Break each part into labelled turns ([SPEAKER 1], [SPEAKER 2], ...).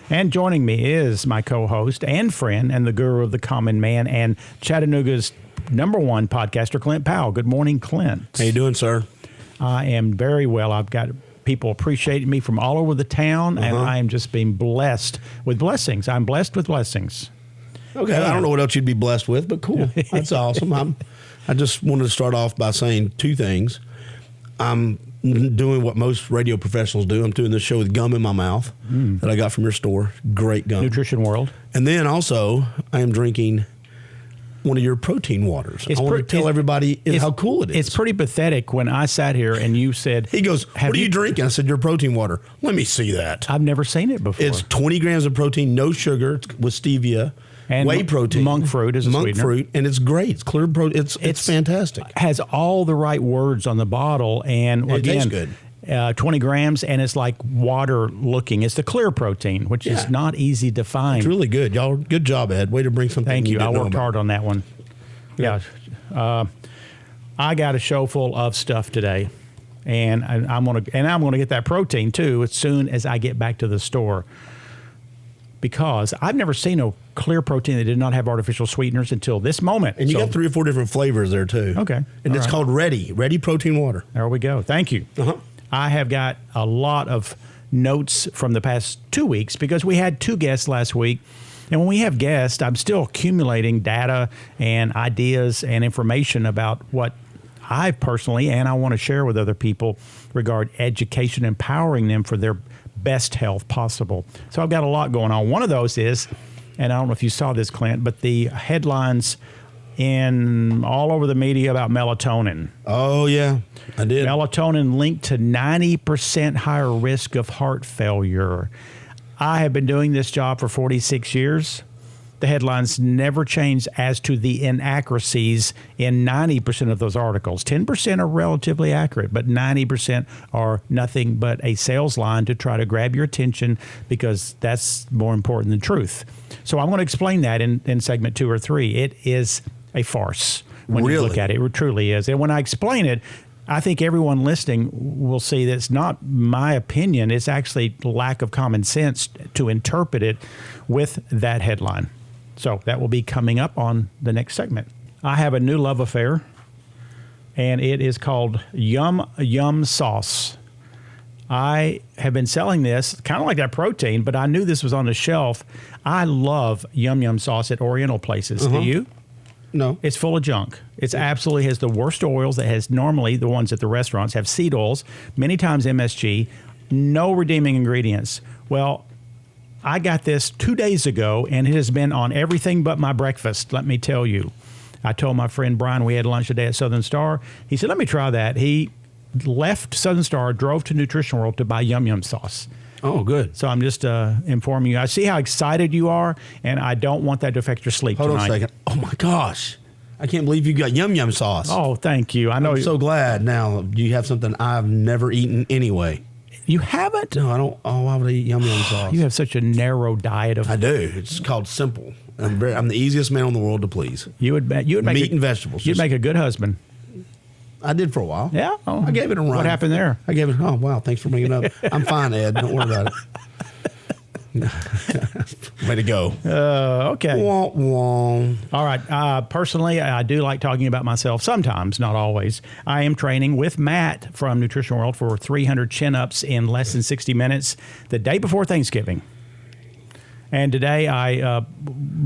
[SPEAKER 1] And joining me is my co-host and friend and the guru of the common man and Chattanooga's #1 podcaster, Clint Powell. Good morning, Clint.
[SPEAKER 2] How you doing, sir?
[SPEAKER 1] I am very well. I've got people appreciating me from all over the town, and I am just being blessed with blessings. I'm blessed with blessings.
[SPEAKER 2] Okay, I don't know what else you'd be blessed with, but cool. That's awesome. I just wanted to start off by saying two things. I'm doing what most radio professionals do. I'm doing this show with gum in my mouth that I got from your store. Great gum.
[SPEAKER 1] Nutrition World.
[SPEAKER 2] And then also, I am drinking one of your protein waters. I want to tell everybody how cool it is.
[SPEAKER 1] It's pretty pathetic when I sat here and you said...
[SPEAKER 2] He goes, what are you drinking? I said, your protein water. Let me see that.
[SPEAKER 1] I've never seen it before.
[SPEAKER 2] It's 20 grams of protein, no sugar, with stevia. And whey protein.
[SPEAKER 1] Monk fruit is a sweetener. Monk fruit,
[SPEAKER 2] and it's great. It's clear protein. It's fantastic.
[SPEAKER 1] Has all the right words on the bottle, and
[SPEAKER 2] it tastes good.
[SPEAKER 1] 20 grams, and it's like water looking. It's the clear protein, which is not easy to find.
[SPEAKER 2] It's really good. Y'all, good job, Ed. Way to bring something.
[SPEAKER 1] Thank you. I worked hard on that one. Yeah. I got a show full of stuff today, and I'm gonna get that protein too as soon as I get back to the store. Because I've never seen a clear protein that did not have artificial sweeteners until this moment.
[SPEAKER 2] And you got 3 or 4 different flavors there, too.
[SPEAKER 1] Okay.
[SPEAKER 2] And it's called Ready Protein Water.
[SPEAKER 1] There we go. Thank you. I have got a lot of notes from the past 2 weeks because we had 2 guests last week. And when we have guests, I'm still accumulating data and ideas and information about what I personally and I want to share with other people regarding education, empowering them for their best health possible. So I've got a lot going on. One of those is, and I don't know if you saw this, Clint, but the headlines in all over the media about melatonin.
[SPEAKER 2] Oh, yeah, I did.
[SPEAKER 1] Melatonin linked to 90% higher risk of heart failure. I have been doing this job for 46 years. The headlines never change as to the inaccuracies in 90% of those articles. 10% are relatively accurate, but 90% are nothing but a sales line to try to grab your attention because that's more important than truth. So I'm going to explain that in segment 2 or 3. It is a farce when you look at it. It truly is. And when I explain it, I think everyone listening will see that it's not my opinion. It's actually lack of common sense to interpret it with that headline. So that will be coming up on the next segment. I have a new love affair, and it is called Yum Yum Sauce. I have been selling this kind of like that protein, but I knew this was on the shelf. I love Yum Yum Sauce at Oriental places. Do you?
[SPEAKER 2] No.
[SPEAKER 1] It's full of junk. It's absolutely has the worst oils that has normally the ones at the restaurants have seed oils, many times MSG, no redeeming ingredients. Well, I got this 2 days ago, and it has been on everything but my breakfast, let me tell you. I told my friend Brian we had lunch today at Southern Star. He said, let me try that. He left Southern Star, drove to Nutrition World to buy Yum Yum Sauce.
[SPEAKER 2] Oh, good.
[SPEAKER 1] So I'm just informing you. I see how excited you are, and I don't want that to affect your sleep tonight.
[SPEAKER 2] Hold on a second. Oh, my gosh. I can't believe you got Yum Yum Sauce.
[SPEAKER 1] Oh, thank you. I'm
[SPEAKER 2] so glad now you have something I've never eaten anyway.
[SPEAKER 1] You haven't?
[SPEAKER 2] No, I don't. Oh, why would I eat Yum Yum Sauce?
[SPEAKER 1] You have such a narrow diet of...
[SPEAKER 2] I do. It's called simple. I'm the easiest man in the world to please.
[SPEAKER 1] You would make
[SPEAKER 2] meat and vegetables.
[SPEAKER 1] You'd make a good husband.
[SPEAKER 2] I did for a while.
[SPEAKER 1] Yeah? Oh,
[SPEAKER 2] I gave it a run.
[SPEAKER 1] What happened there?
[SPEAKER 2] I gave it... Oh, wow. Thanks for bringing it up. I'm fine, Ed. Don't worry about it. Way to go.
[SPEAKER 1] Okay.
[SPEAKER 2] Wah, wah.
[SPEAKER 1] All right. Personally, I do like talking about myself sometimes, not always. I am training with Matt from Nutrition World for 300 chin-ups in less than 60 minutes the day before Thanksgiving. And today I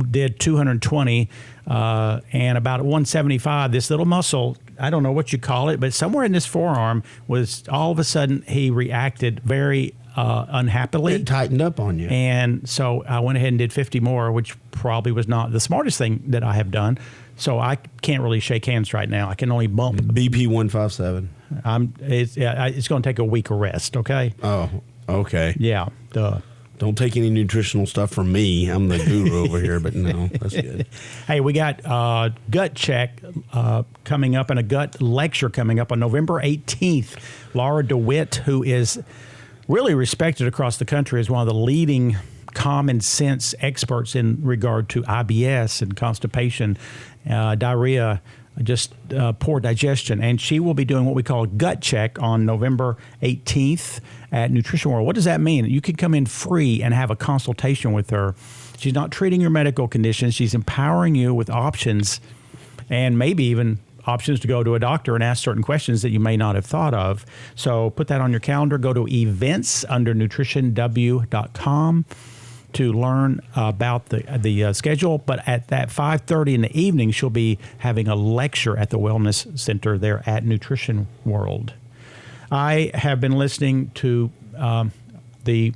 [SPEAKER 1] did 220 and about 175. This little muscle, I don't know what you call it, but somewhere in this forearm was all of a sudden he reacted very unhappily.
[SPEAKER 2] It tightened up on you.
[SPEAKER 1] And so I went ahead and did 50 more, which probably was not the smartest thing that I have done. So I can't really shake hands right now. I can only bump.
[SPEAKER 2] BP 157.
[SPEAKER 1] It's going to take a week of rest, okay?
[SPEAKER 2] Oh, okay.
[SPEAKER 1] Yeah.
[SPEAKER 2] Don't take any nutritional stuff from me. I'm the guru over here, but no, that's good.
[SPEAKER 1] Hey, we got gut check coming up and a gut lecture coming up on November 18th. Laura DeWitt, who is really respected across the country as one of the leading common sense experts in regard to IBS and constipation, diarrhea, just poor digestion. And she will be doing what we call a gut check on November 18th at Nutrition World. What does that mean? You can come in free and have a consultation with her. She's not treating your medical conditions. She's empowering you with options and maybe even options to go to a doctor and ask certain questions that you may not have thought of. So put that on your calendar. Go to events under nutritionw.com to learn about the schedule. But at that 5:30 in the evening, she'll be having a lecture at the Wellness Center there at Nutrition World. I have been listening to the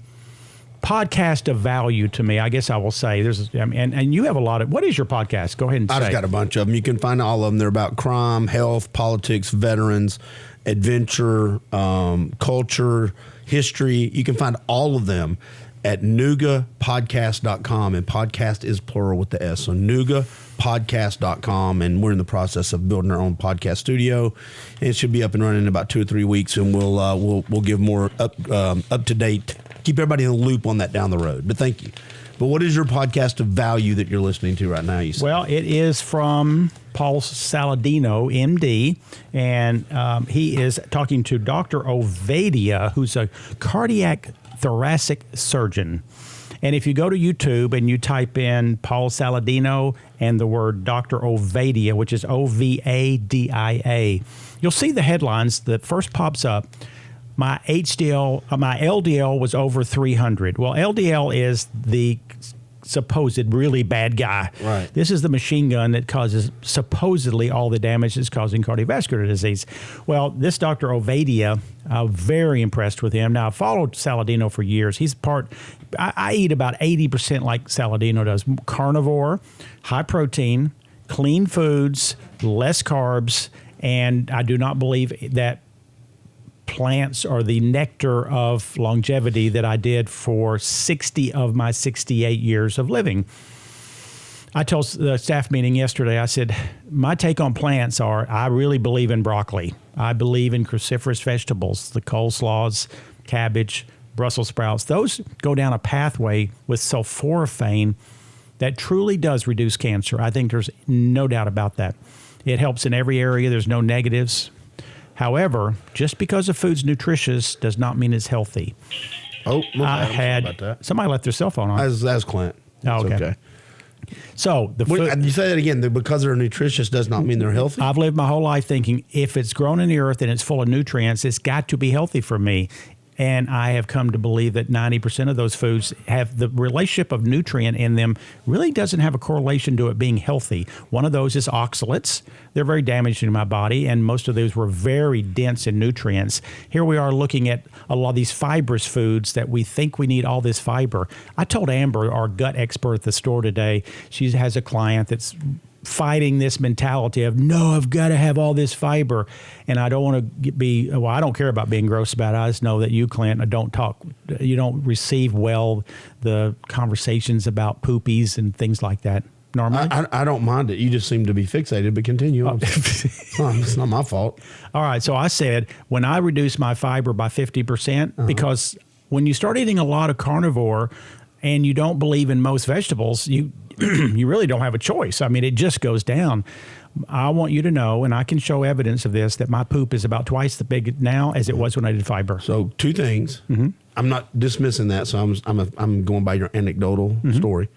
[SPEAKER 1] podcast of value to me, I guess I will say. And you have a lot of, what is your podcast? Go ahead and say.
[SPEAKER 2] I've got a bunch of them. You can find all of them. They're about crime, health, politics, veterans, adventure, culture, history. You can find all of them at NugaPodcast.com, and podcast is plural with the S. So NugaPodcast.com, and we're in the process of building our own podcast studio. And it should be up and running in about 2 or 3 weeks, and we'll give more up to date. Keep everybody in the loop on that down the road. But thank you. But what is your podcast of value that you're listening to right now? You said?
[SPEAKER 1] Well, it is from Paul Saladino, MD, and he is talking to Dr. Ovadia, who's a cardiac thoracic surgeon. And if you go to YouTube and you type in Paul Saladino and the word Dr. Ovadia, which is Ovadia, you'll see the headlines that first pops up. My LDL was over 300. Well, LDL is the supposed really bad guy.
[SPEAKER 2] Right.
[SPEAKER 1] This is the machine gun that causes supposedly all the damage that's causing cardiovascular disease. Well, this Dr. Ovadia, I'm very impressed with him. Now, I've followed Saladino for years. I eat about 80% like Saladino does. Carnivore, high protein, clean foods, less carbs, and I do not believe that plants are the nectar of longevity that I did for 60 of my 68 years of living. I told the staff meeting yesterday, I said, my take on plants are, I really believe in broccoli. I believe in cruciferous vegetables, the coleslaws, cabbage, Brussels sprouts. Those go down a pathway with sulforaphane that truly does reduce cancer. I think there's no doubt about that. It helps in every area. There's no negatives. However, just because a food's nutritious does not mean it's healthy.
[SPEAKER 2] Oh,
[SPEAKER 1] I had somebody left their cell phone on.
[SPEAKER 2] As Clint.
[SPEAKER 1] Oh, okay. So the food,
[SPEAKER 2] you say that again. Because they're nutritious does not mean they're healthy.
[SPEAKER 1] I've lived my whole life thinking if it's grown in the earth and it's full of nutrients, it's got to be healthy for me. And I have come to believe that 90% of those foods have the relationship of nutrient in them really doesn't have a correlation to it being healthy. One of those is oxalates. They're very damaging to my body, and most of those were very dense in nutrients. Here we are looking at a lot of these fibrous foods that we think we need all this fiber. I told Amber, our gut expert at the store today, she has a client that's fighting this mentality of, no, I've got to have all this fiber. And I don't want to I don't care about being gross about it. I just know that you, Clint, you don't receive well the conversations about poopies and things like that normally.
[SPEAKER 2] I don't mind it. You just seem to be fixated, but continue. It's not my fault.
[SPEAKER 1] All right. So I said, when I reduce my fiber by 50%, because when you start eating a lot of carnivore and you don't believe in most vegetables, you really don't have a choice. I mean, it just goes down. I want you to know, and I can show evidence of this, that my poop is about twice the big now as it was when I did fiber.
[SPEAKER 2] So 2 things. Mm-hmm. I'm not dismissing that. So I'm going by your anecdotal story.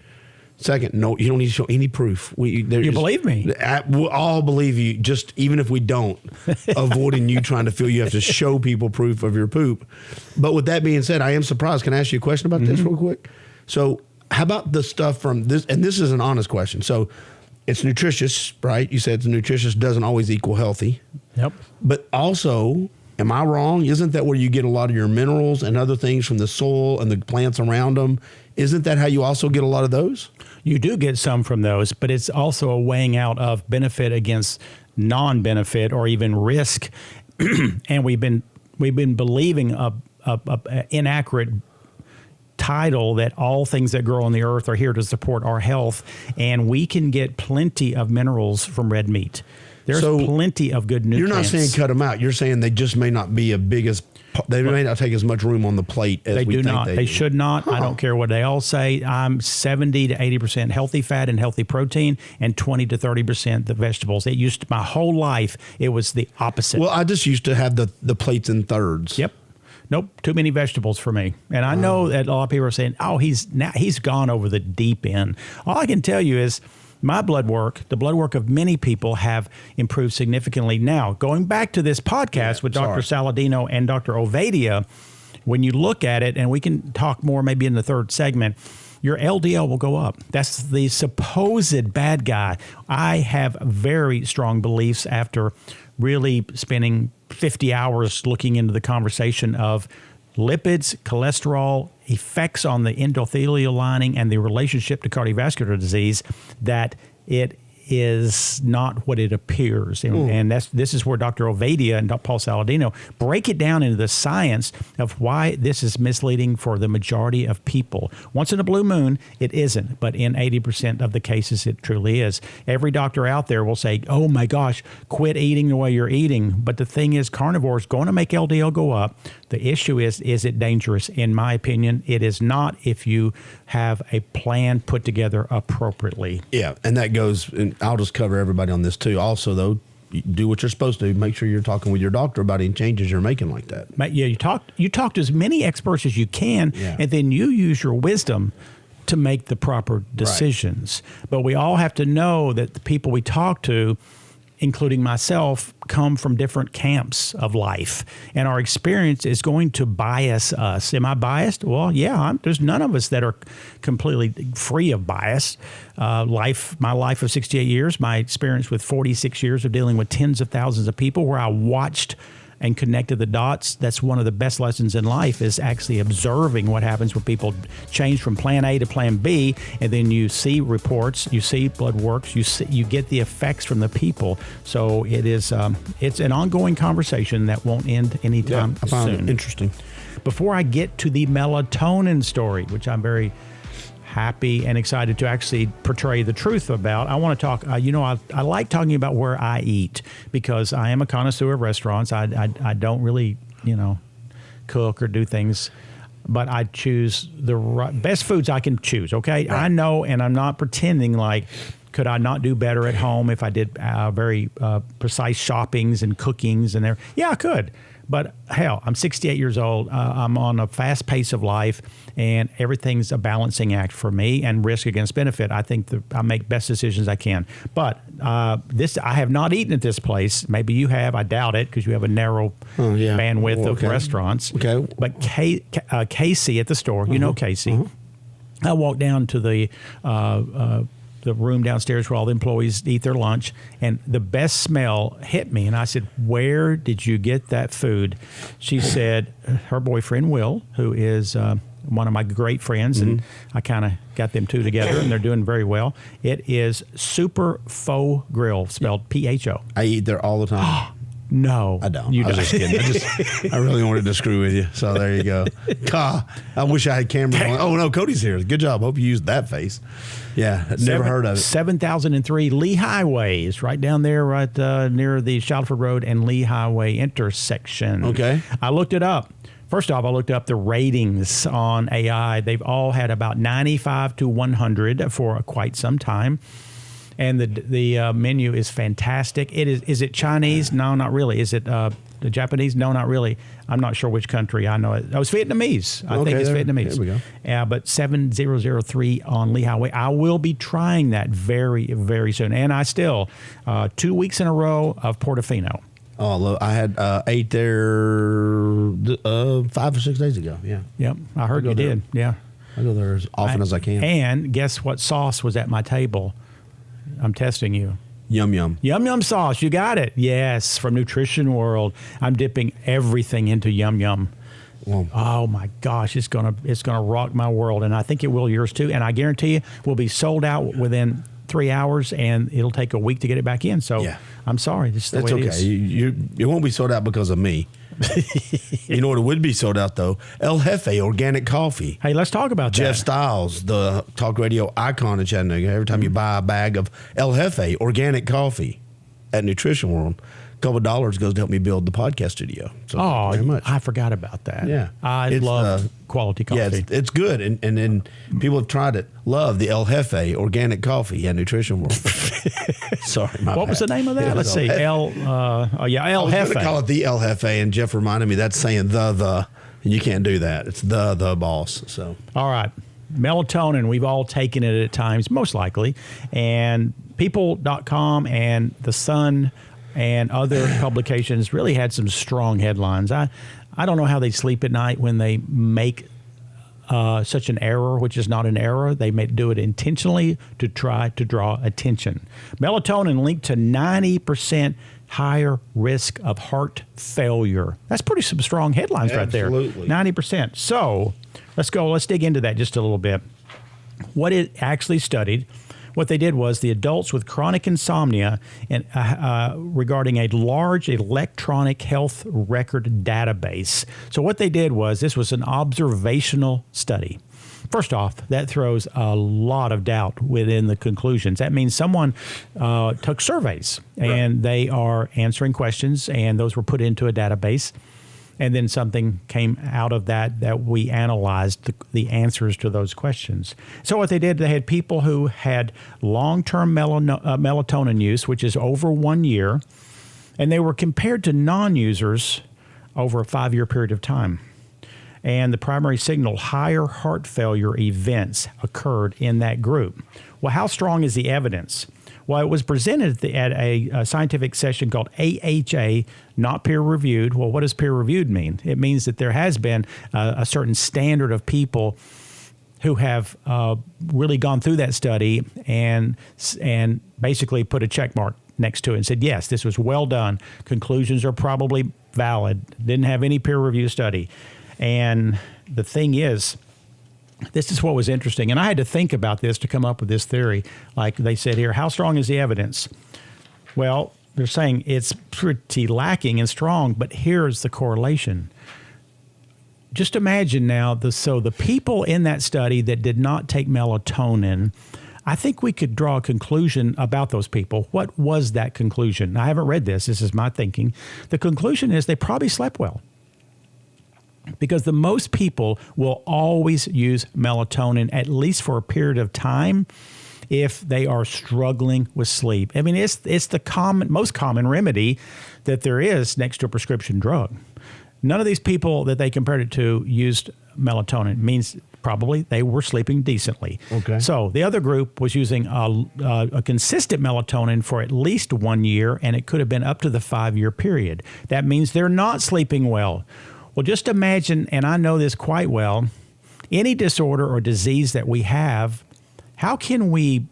[SPEAKER 2] Second, no, you don't need to show any proof. You
[SPEAKER 1] believe me?
[SPEAKER 2] We'll all believe you. Just even if we don't, avoiding you trying to feel you have to show people proof of your poop. But with that being said, I am surprised. Can I ask you a question about this real quick? So how about the stuff from this? And this is an honest question. So it's nutritious, right? You said it's nutritious doesn't always equal healthy.
[SPEAKER 1] Yep.
[SPEAKER 2] But also, am I wrong? Isn't that where you get a lot of your minerals and other things from the soil and the plants around them? Isn't that how you also get a lot of those?
[SPEAKER 1] You do get some from those, but it's also a weighing out of benefit against non-benefit or even risk. And we've been believing a inaccurate title that all things that grow on the earth are here to support our health, and we can get plenty of minerals from red meat. There's plenty of good nutrients.
[SPEAKER 2] You're not saying cut them out. You're saying they just may not be a biggest They may not take as much room on the plate as
[SPEAKER 1] they
[SPEAKER 2] we
[SPEAKER 1] do
[SPEAKER 2] think
[SPEAKER 1] not.
[SPEAKER 2] they
[SPEAKER 1] They
[SPEAKER 2] do.
[SPEAKER 1] should not. I don't care what they all say. I'm 70 to 80% healthy fat and healthy protein, and 20 to 30% the vegetables. It used to, my whole life, it was the opposite.
[SPEAKER 2] Well, I just used to have the plates in thirds.
[SPEAKER 1] Yep. Nope, too many vegetables for me. And I know that a lot of people are saying, "Oh, he's gone over the deep end." All I can tell you is my blood work, the blood work of many people have improved significantly. Now, going back to this podcast with Dr. Saladino and Dr. Ovadia, when you look at it, and we can talk more maybe in the third segment, your LDL will go up. That's the supposed bad guy. I have very strong beliefs after really spending 50 hours looking into the conversation of lipids, cholesterol, effects on the endothelial lining, and the relationship to cardiovascular disease, that it is not what it appears. And this is where Dr. Ovadia and Dr. Paul Saladino break it down into the science of why this is misleading for the majority of people. Once in a blue moon, it isn't, but in 80% of the cases, it truly is. Every doctor out there will say, "Oh my gosh, quit eating the way you're eating." But the thing is, carnivore is going to make LDL go up. The issue is it dangerous? In my opinion, it is not if you have a plan put together appropriately.
[SPEAKER 2] Yeah, and that goes, and I'll just cover everybody on this too. Also, though, you do what you're supposed to. Make sure you're talking with your doctor about any changes you're making like that.
[SPEAKER 1] Yeah, you talk to as many experts as you can, and then you use your wisdom to make the proper decisions. Right. But we all have to know that the people we talk to, including myself, come from different camps of life, and our experience is going to bias us. Am I biased? Well, yeah, there's none of us that are completely free of bias. My life of 68 years, my experience with 46 years of dealing with tens of thousands of people, where I watched and connected the dots. That's one of the best lessons in life, is actually observing what happens when people change from plan A to plan B, and then you see reports, you see blood works, you get the effects from the people. So it is it's an ongoing conversation that won't end anytime
[SPEAKER 2] I found
[SPEAKER 1] soon.
[SPEAKER 2] it interesting.
[SPEAKER 1] Before I get to the melatonin story, which I'm very happy and excited to actually portray the truth about, I want to talk, I like talking about where I eat, because I am a connoisseur of restaurants. I don't really, cook or do things, but I choose the best foods I can choose, okay? Right. I know, and I'm not pretending like, could I not do better at home if I did very precise shoppings and cookings and there? Yeah, I could. But hell, I'm 68 years old. I'm on a fast pace of life, and everything's a balancing act for me, and risk against benefit. I think I make best decisions I can. But I have not eaten at this place. Maybe you have. I doubt it, because you have a narrow bandwidth of restaurants.
[SPEAKER 2] Okay.
[SPEAKER 1] But Casey at the store, you know Casey. I walked down to the room downstairs where all the employees eat their lunch, and the best smell hit me. And I said, "Where did you get that food?" She said her boyfriend, Will, who is one of my great friends, and I kind of got them two together, and they're doing very well. It is Super Pho Grill, spelled P-H-O.
[SPEAKER 2] I eat there all the time.
[SPEAKER 1] No,
[SPEAKER 2] I don't.
[SPEAKER 1] You
[SPEAKER 2] I was just kidding. I really wanted to screw with you. So there you go. I wish I had cameras on. Oh, no, Cody's here. Good job. Hope you used that face. Yeah, never heard of it.
[SPEAKER 1] 7003 Lee Highway is right down there, right near the Shalford Road and Lee Highway intersection.
[SPEAKER 2] Okay.
[SPEAKER 1] I looked it up. First off, I looked up the ratings on AI. They've all had about 95 to 100 for quite some time. And the menu is fantastic. Is it Chinese? No, not really. Is it the Japanese? No, not really. I'm not sure which country. I know it. Oh, it's Vietnamese. I think it's Vietnamese.
[SPEAKER 2] There we go.
[SPEAKER 1] Yeah, but 7003 on Lee Highway. I will be trying that very, very soon. And I still 2 weeks in a row of Portofino.
[SPEAKER 2] Oh, I had ate there 5 or 6 days ago. Yeah.
[SPEAKER 1] Yep, I heard you did. Yeah.
[SPEAKER 2] I go there as often as I can.
[SPEAKER 1] And guess what sauce was at my table? I'm testing you.
[SPEAKER 2] Yum Yum.
[SPEAKER 1] Yum Yum sauce. You got it. Yes, from Nutrition World. I'm dipping everything into Yum Yum.
[SPEAKER 2] Well,
[SPEAKER 1] oh my gosh, it's gonna rock my world, and I think it will yours too. And I guarantee you, we'll be sold out within 3 hours, and it'll take a week to get it back in. So I'm sorry. That's the way it is.
[SPEAKER 2] It won't be sold out because of me. You know what? It would be sold out though. El Jefe organic coffee.
[SPEAKER 1] Hey, let's talk about
[SPEAKER 2] Jeff
[SPEAKER 1] that.
[SPEAKER 2] Stiles, the talk radio icon in Chattanooga. Every time you buy a bag of El Jefe organic coffee at Nutrition World, couple of dollars goes to help me build the podcast studio. So thank you very much.
[SPEAKER 1] I forgot about that.
[SPEAKER 2] Yeah.
[SPEAKER 1] I love quality coffee.
[SPEAKER 2] Yeah, it's good. And then people have tried it. Love the El Jefe organic coffee. Yeah, nutrition world. Sorry,
[SPEAKER 1] what was the name of that? Let's see. El Jefe.
[SPEAKER 2] I was going to call it the El Jefe, and Jeff reminded me that's saying the, and you can't do that. It's the boss. So
[SPEAKER 1] all right. Melatonin, we've all taken it at times, most likely. And people.com and The Sun and other publications really had some strong headlines. I don't know how they sleep at night when they make such an error, which is not an error. They may do it intentionally to try to draw attention. Melatonin linked to 90% higher risk of heart failure. That's pretty some strong headlines right there.
[SPEAKER 2] Absolutely.
[SPEAKER 1] 90%. So let's dig into that just a little bit. What it actually studied, what they did was the adults with chronic insomnia and regarding a large electronic health record database. So what they did was this was an observational study. First off, that throws a lot of doubt within the conclusions. That means someone took surveys and they are answering questions, and those were put into a database. And then something came out of that we analyzed the answers to those questions. So what they did, they had people who had long-term melatonin use, which is over 1 year, and they were compared to non-users over a 5-year period of time. And the primary signal, higher heart failure events occurred in that group. Well, how strong is the evidence? Well, it was presented at a scientific session called AHA, not peer-reviewed. Well, what does peer-reviewed mean? It means that there has been a certain standard of people who have really gone through that study and basically put a check mark next to it and said, yes, this was well done. Conclusions are probably valid. Didn't have any peer-review study. And the thing is, this is what was interesting. And I had to think about this to come up with this theory. Like they said here, how strong is the evidence? Well, they're saying it's pretty lacking and strong, but here's the correlation. Just imagine now, the people in that study that did not take melatonin, I think we could draw a conclusion about those people. What was that conclusion? I haven't read this. This is my thinking. The conclusion is they probably slept well. Because the most people will always use melatonin, at least for a period of time, if they are struggling with sleep. I mean, it's the most common remedy that there is next to a prescription drug. None of these people that they compared it to used melatonin. It means probably they were sleeping decently.
[SPEAKER 2] Okay.
[SPEAKER 1] So the other group was using a consistent melatonin for at least 1 year, and it could have been up to the 5-year period. That means they're not sleeping well. Well, just imagine, and I know this quite well, any disorder or disease that we have, how can we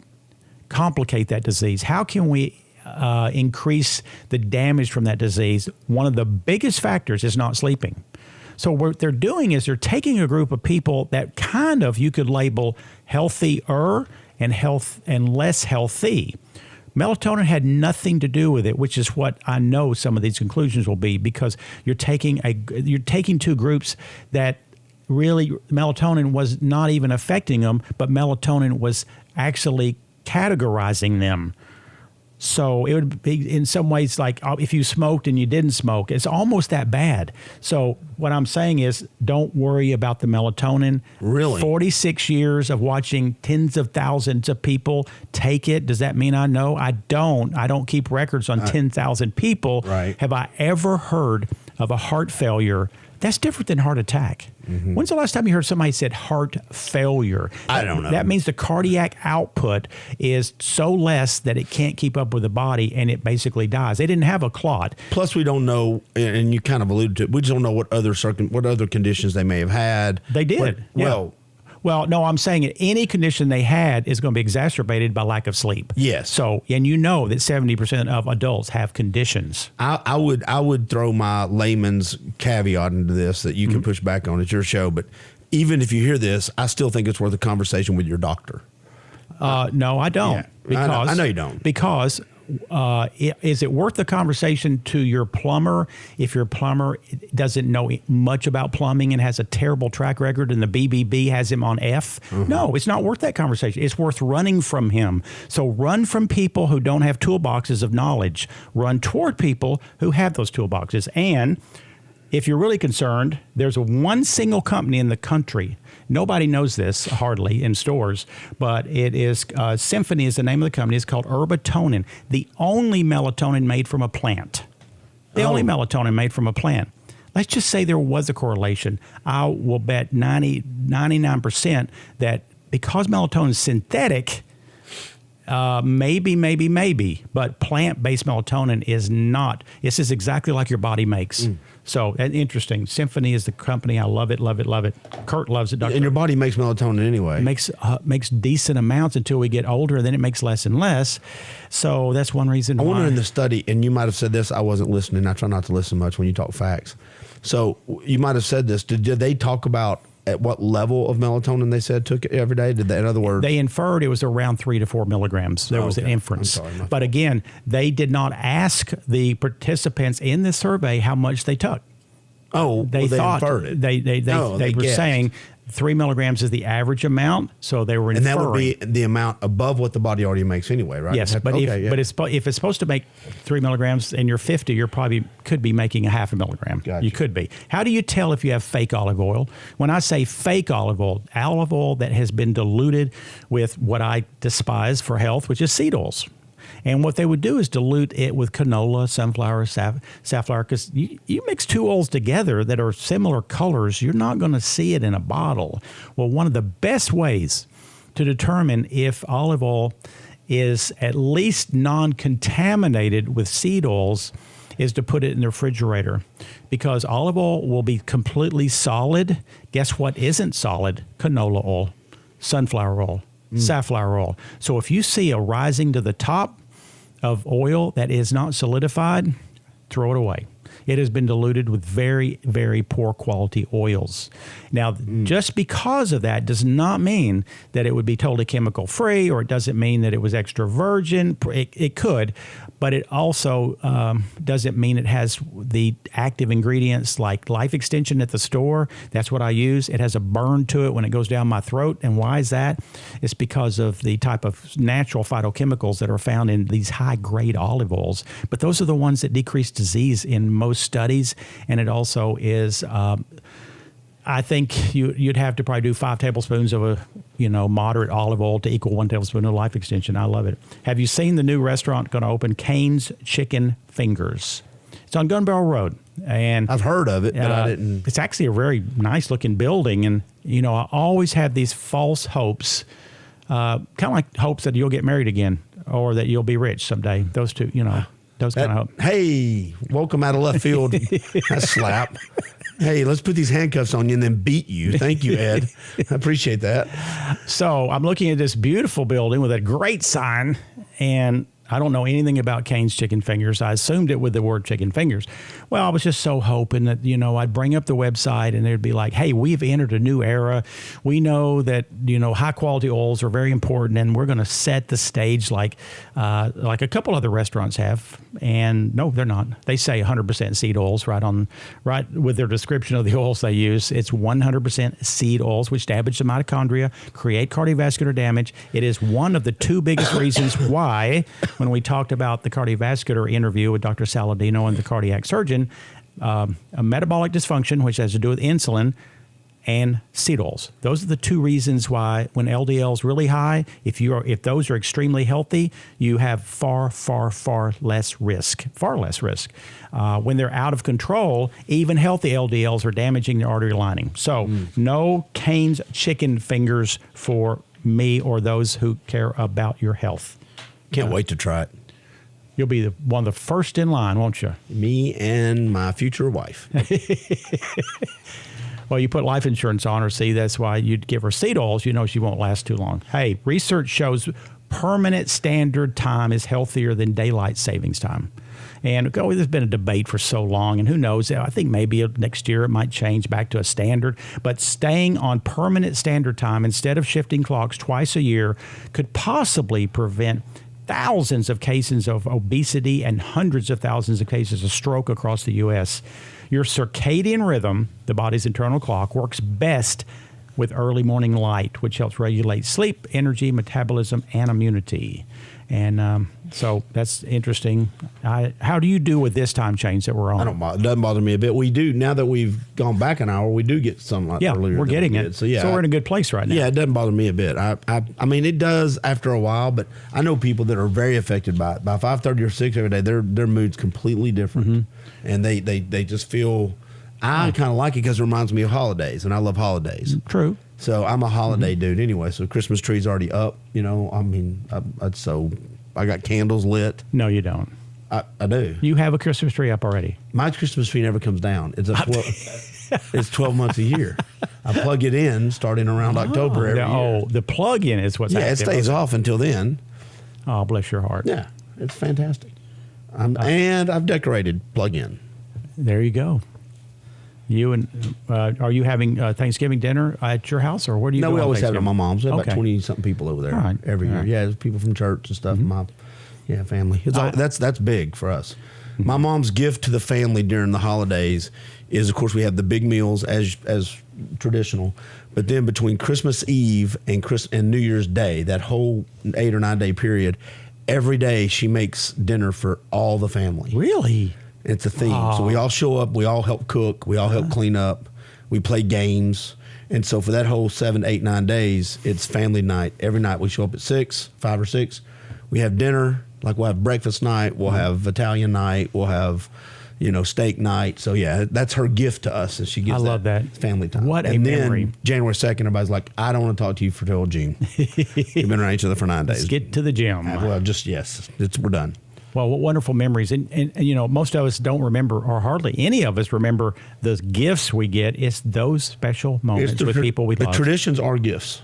[SPEAKER 1] complicate that disease? How can we increase the damage from that disease? One of the biggest factors is not sleeping. So what they're doing is they're taking a group of people that kind of you could label healthier and less healthy. Melatonin had nothing to do with it, which is what I know some of these conclusions will be, because you're taking two groups that really melatonin was not even affecting them, but melatonin was actually categorizing them. So it would be in some ways like if you smoked and you didn't smoke, it's almost that bad. So what I'm saying is don't worry about the melatonin.
[SPEAKER 2] Really?
[SPEAKER 1] 46 years of watching tens of thousands of people take it. Does that mean I know? I don't. I don't keep records on 10,000 people.
[SPEAKER 2] Right.
[SPEAKER 1] Have I ever heard of a heart failure? That's different than heart attack. Mm-hmm. When's the last time you heard somebody said heart failure?
[SPEAKER 2] I don't know.
[SPEAKER 1] That means the cardiac output is so less that it can't keep up with the body, and it basically dies. They didn't have a clot.
[SPEAKER 2] Plus, we don't know, and you kind of alluded to it, we just don't know what other conditions they may have had.
[SPEAKER 1] They did. Well, no, I'm saying any condition they had is going to be exacerbated by lack of sleep.
[SPEAKER 2] Yes.
[SPEAKER 1] So, and you know that 70% of adults have conditions.
[SPEAKER 2] I would throw my layman's caveat into this that you can push back on. It's your show, but even if you hear this, I still think it's worth a conversation with your doctor.
[SPEAKER 1] No, I don't.
[SPEAKER 2] Yeah, I know you don't.
[SPEAKER 1] Because Is it worth the conversation to your plumber if your plumber doesn't know much about plumbing and has a terrible track record and the BBB has him on F? No, it's not worth that conversation. It's worth running from him. So run from people who don't have toolboxes of knowledge. Run toward people who have those toolboxes. And if you're really concerned, there's one single company in the country. Nobody knows this hardly in stores, but it is Symphony is the name of the company. It's called Herbatonin, the only melatonin made from a plant. The only melatonin made from a plant. Let's just say there was a correlation. I will bet 99% that because melatonin is synthetic, maybe, but plant-based melatonin is not. This is exactly like your body makes. So interesting. Symphony is the company. I love it. Kurt loves it.
[SPEAKER 2] And your body makes melatonin anyway.
[SPEAKER 1] Makes decent amounts until we get older, and then it makes less and less. So that's one reason why.
[SPEAKER 2] I wonder in the study, and you might have said this, I wasn't listening. I try not to listen much when you talk facts. So you might have said this. Did they talk about at what level of melatonin they said took it every day? Did they, in other words?
[SPEAKER 1] They inferred it was around 3 to 4 milligrams. There was an inference.
[SPEAKER 2] I'm sorry,
[SPEAKER 1] but again, they did not ask the participants in this survey how much they took.
[SPEAKER 2] Oh,
[SPEAKER 1] they thought
[SPEAKER 2] inferred it.
[SPEAKER 1] They were saying 3 milligrams is the average amount, so they were inferring.
[SPEAKER 2] And that would be the amount above what the body already makes anyway, right?
[SPEAKER 1] Yes, but if it's supposed to make 3 milligrams and you're 50, you're probably could be making a half a milligram.
[SPEAKER 2] Gotcha.
[SPEAKER 1] You could be. How do you tell if you have fake olive oil? When I say fake olive oil that has been diluted with what I despise for health, which is seed oils. And what they would do is dilute it with canola, sunflower, safflower, because you mix two oils together that are similar colors, you're not going to see it in a bottle. Well, one of the best ways to determine if olive oil is at least non-contaminated with seed oils is to put it in the refrigerator, because olive oil will be completely solid. Guess what isn't solid? Canola oil, sunflower oil, safflower oil. So if you see a rising to the top of oil that is not solidified, throw it away. It has been diluted with very, very poor quality oils. Now, just because of that does not mean that it would be totally chemical free, or it doesn't mean that it was extra virgin. It could, but it also doesn't mean it has the active ingredients like Life Extension at the store. That's what I use. It has a burn to it when it goes down my throat. And why is that? It's because of the type of natural phytochemicals that are found in these high-grade olive oils. But those are the ones that decrease disease in most studies, and it also is. I think you'd have to probably do 5 tablespoons of a moderate olive oil to equal 1 tablespoon of Life Extension. I love it. Have you seen the new restaurant going to open, Cane's Chicken Fingers? It's on Gun Barrel Road, and
[SPEAKER 2] I've heard of it, but I didn't.
[SPEAKER 1] It's actually a very nice looking building, and I always have these false hopes, kind of like hopes that you'll get married again or that you'll be rich someday. Those two, those kind of hope.
[SPEAKER 2] Hey, welcome out of left field. That slap. Hey, let's put these handcuffs on you and then beat you. Thank you, Ed. I appreciate that.
[SPEAKER 1] So I'm looking at this beautiful building with a great sign, and I don't know anything about Cane's Chicken Fingers. I assumed it with the word chicken fingers. Well, I was just so hoping that, I'd bring up the website and they'd be like, hey, we've entered a new era. We know that, high quality oils are very important, and we're going to set the stage like a couple other restaurants have. And no, they're not. They say 100% seed oils right with their description of the oils they use. It's 100% seed oils, which damage the mitochondria, create cardiovascular damage. It is one of the 2 biggest reasons why, when we talked about the cardiovascular interview with Dr. Saladino and the cardiac surgeon, a metabolic dysfunction, which has to do with insulin, and seed oils. Those are the 2 reasons why, when LDL is really high, if those are extremely healthy, you have far less risk. When they're out of control, even healthy LDLs are damaging the artery lining. So no Cane's Chicken Fingers for me or those who care about your health.
[SPEAKER 2] Can't wait to try it.
[SPEAKER 1] You'll be one of the first in line, won't you?
[SPEAKER 2] Me and my future wife.
[SPEAKER 1] Well, you put life insurance on her. See, that's why you'd give her seed oils. She won't last too long. Hey, research shows permanent standard time is healthier than daylight savings time. And there's been a debate for so long, and who knows? I think maybe next year it might change back to a standard. But staying on permanent standard time instead of shifting clocks twice a year could possibly prevent thousands of cases of obesity and hundreds of thousands of cases of stroke across the U.S. Your circadian rhythm, the body's internal clock, works best with early morning light, which helps regulate sleep, energy, metabolism, and immunity. And so that's interesting. How do you do with this time change that we're on?
[SPEAKER 2] It doesn't bother me a bit. We do, now that we've gone back an hour, we do get sunlight earlier.
[SPEAKER 1] We're getting it. So we're in a good place right now.
[SPEAKER 2] Yeah, it doesn't bother me a bit. I mean, it does after a while, but I know people that are very affected by it. By 5:30 or 6 every day, their mood's completely different. And they just feel, I kind of like it because it reminds me of holidays, and I love holidays.
[SPEAKER 1] True.
[SPEAKER 2] So I'm a holiday dude anyway. So Christmas tree's already up, you know. I mean, I got candles lit.
[SPEAKER 1] No, you don't.
[SPEAKER 2] I do.
[SPEAKER 1] You have a Christmas tree up already.
[SPEAKER 2] My Christmas tree never comes down. It's it's 12 months a year. I plug it in starting around October every year.
[SPEAKER 1] Oh, the plug-in is what's
[SPEAKER 2] it stays off until then.
[SPEAKER 1] Oh, bless your heart.
[SPEAKER 2] Yeah, it's fantastic. And I've decorated plug-in.
[SPEAKER 1] There you go. You and are you having Thanksgiving dinner at your house, or where do you?
[SPEAKER 2] No,
[SPEAKER 1] go
[SPEAKER 2] we always have it
[SPEAKER 1] Thanksgiving?
[SPEAKER 2] at my mom's. We have about 20-something people over there every year. Yeah, there's people from church and stuff. My family. It's that's big for us. My mom's gift to the family during the holidays is, of course, we have the big meals as traditional, but then between Christmas Eve and New Year's Day, that whole 8 or 9 day period, every day she makes dinner for all the family.
[SPEAKER 1] Really?
[SPEAKER 2] It's a theme. So we all show up, we all help cook, we all help clean up, we play games. And so for that whole 7, 8, 9 days, it's family night. Every night we show up at 5 or 6. We have dinner, like we'll have breakfast night, we'll have Italian night, we'll have, steak night. So yeah, that's her gift to us. And she gives that family time.
[SPEAKER 1] What a memory.
[SPEAKER 2] Then January 2nd, everybody's like, I don't want to talk to you for till June. We've been around each other for 9 days.
[SPEAKER 1] Let's get to the gym.
[SPEAKER 2] Well, we're done.
[SPEAKER 1] Well, what wonderful memories. And most of us don't remember, or hardly any of us remember, the gifts we get. It's those special moments with people we love.
[SPEAKER 2] The traditions are gifts.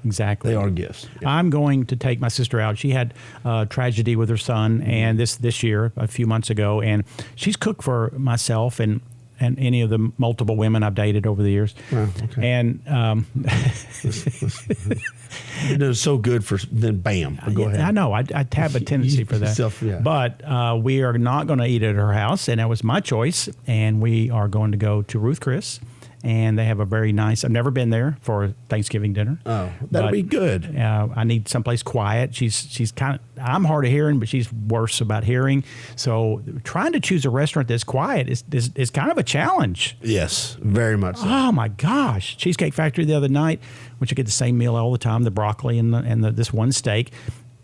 [SPEAKER 1] Exactly.
[SPEAKER 2] They are gifts. Yeah.
[SPEAKER 1] I'm going to take my sister out. She had a tragedy with her son and this year, a few months ago, and she's cooked for myself and any of the multiple women I've dated over the years.
[SPEAKER 2] Oh, okay.
[SPEAKER 1] And
[SPEAKER 2] it is so good for then bam. Go ahead.
[SPEAKER 1] I know. I have a tendency for that. But we are not going to eat at her house, and that was my choice. And we are going to go to Ruth Chris. And they have a very nice, I've never been there for Thanksgiving dinner.
[SPEAKER 2] Oh, that'll be good.
[SPEAKER 1] I need someplace quiet. She's kind of, I'm hard of hearing, but she's worse about hearing. So trying to choose a restaurant that's quiet is kind of a challenge.
[SPEAKER 2] Yes, very much so.
[SPEAKER 1] Oh my gosh. Cheesecake Factory the other night, which I get the same meal all the time, the broccoli and this one steak.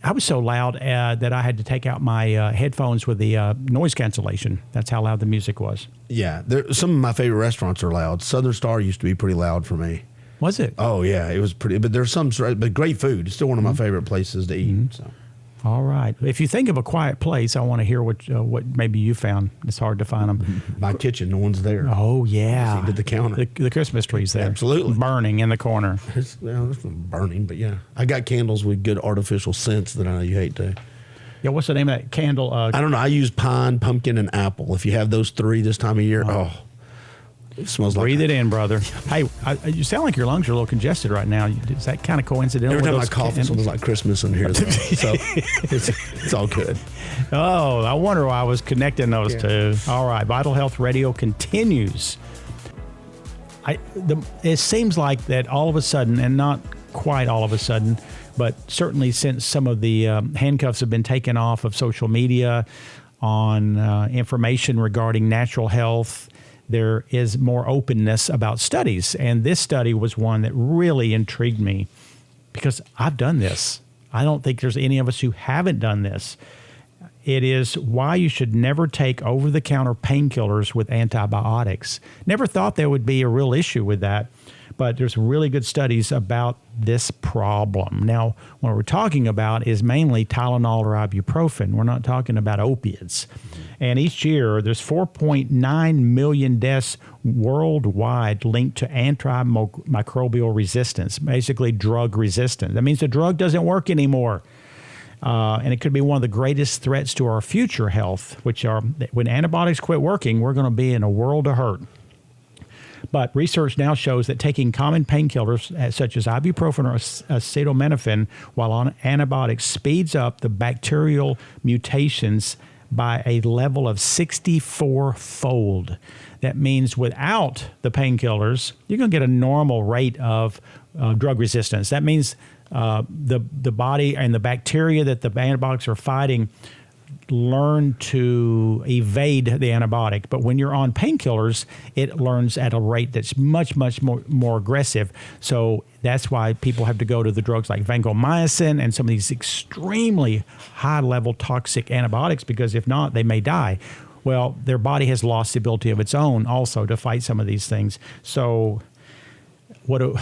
[SPEAKER 1] I was so loud that I had to take out my headphones with the noise cancellation. That's how loud the music was.
[SPEAKER 2] Yeah, some of my favorite restaurants are loud. Southern Star used to be pretty loud for me.
[SPEAKER 1] Was it?
[SPEAKER 2] Oh yeah, it was pretty. But there's but great food. It's still one of my favorite places to eat. So.
[SPEAKER 1] All right. If you think of a quiet place, I want to hear what maybe you found. It's hard to find them.
[SPEAKER 2] My kitchen, no one's there.
[SPEAKER 1] Oh yeah,
[SPEAKER 2] at the counter.
[SPEAKER 1] The Christmas tree's there,
[SPEAKER 2] absolutely
[SPEAKER 1] burning in the corner.
[SPEAKER 2] It's burning, but yeah, I got candles with good artificial scents that I know you hate too.
[SPEAKER 1] Yeah, what's the name of that candle?
[SPEAKER 2] I don't know. I use pine, pumpkin, and apple. If you have those three this time of year, it smells like.
[SPEAKER 1] Breathe it in, brother. Hey, you sound like your lungs are a little congested right now. Is that kind of coincidental?
[SPEAKER 2] Every time I cough, it smells like Christmas in here. So it's all good.
[SPEAKER 1] Oh, I wonder why I was connecting those two. All right, Vital Health Radio continues. It seems like that all of a sudden, and not quite all of a sudden, but certainly since some of the handcuffs have been taken off of social media on information regarding natural health, there is more openness about studies. And this study was one that really intrigued me because I've done this. I don't think there's any of us who haven't done this. It is why you should never take over-the-counter painkillers with antibiotics. Never thought there would be a real issue with that, but there's really good studies about this problem. Now, what we're talking about is mainly Tylenol or ibuprofen. We're not talking about opiates. And each year, there's 4.9 million deaths worldwide linked to antimicrobial resistance, basically drug resistance. That means the drug doesn't work anymore. And it could be one of the greatest threats to our future health, which are when antibiotics quit working, we're going to be in a world of hurt. But research now shows that taking common painkillers such as ibuprofen or acetaminophen while on antibiotics speeds up the bacterial mutations by a level of 64-fold. That means without the painkillers, you're going to get a normal rate of drug resistance. That means the body and the bacteria that the antibiotics are fighting learn to evade the antibiotic. But when you're on painkillers, it learns at a rate that's much, much more aggressive. So that's why people have to go to the drugs like vancomycin and some of these extremely high-level toxic antibiotics, because if not, they may die. Well, their body has lost the ability of its own also to fight some of these things. So what do